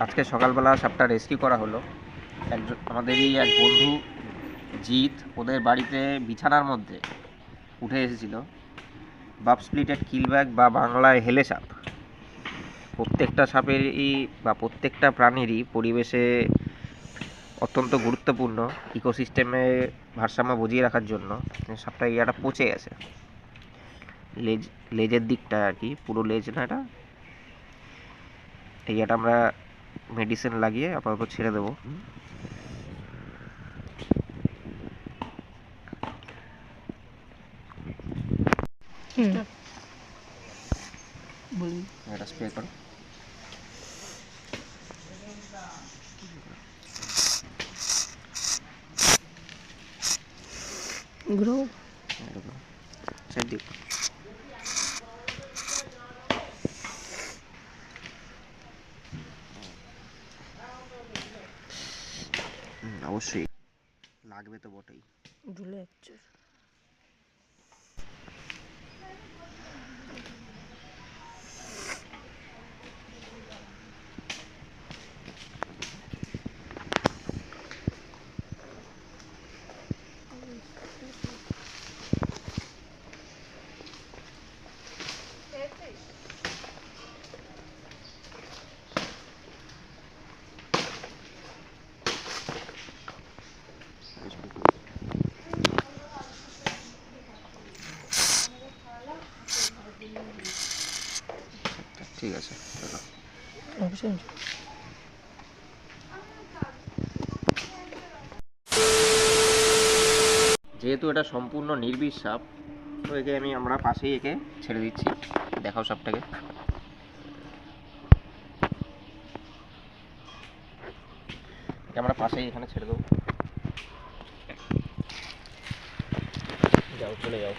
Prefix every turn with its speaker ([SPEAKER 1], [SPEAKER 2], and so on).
[SPEAKER 1] আজকে সকালবেলা সাপটা রেস্কিউ করা হলো। একজন আমাদেরই এক বন্ধু জিৎ ওদের বাড়িতে বিছানার মধ্যে উঠে এসেছিল বাপ স্প্লিটেড কিলব্যাক বা বাংলায় হেলে সাপ। প্রত্যেকটা সাপেরই বা প্রত্যেকটা প্রাণীরই পরিবেশে অত্যন্ত গুরুত্বপূর্ণ ইকোসিস্টেমে ভারসাম্য বজিয়ে রাখার জন্য। সাপটা ইয়াটা পচে গেছে লেজের দিকটা আর কি, পুরো লেজ না, এটা ইয়াটা আমরা মেডিসিন লাগিয়ে আপাতত ছেড়ে দেবো। এটা স্প্রে করো।
[SPEAKER 2] গ্রো
[SPEAKER 1] অবশ্যই লাগবে তো বটেই।
[SPEAKER 2] ঝুলে যাচ্ছে।
[SPEAKER 1] ঠিক আছে, চলো। যেহেতু এটা সম্পূর্ণ নির্বিষ সাপ, তো একে আমরা পাশেই একে ছেড়ে দিচ্ছি। দেখাও সাপটাকে। আমরা পাশেই এখানে ছেড়ে দেবো। যাও, চলে যাও।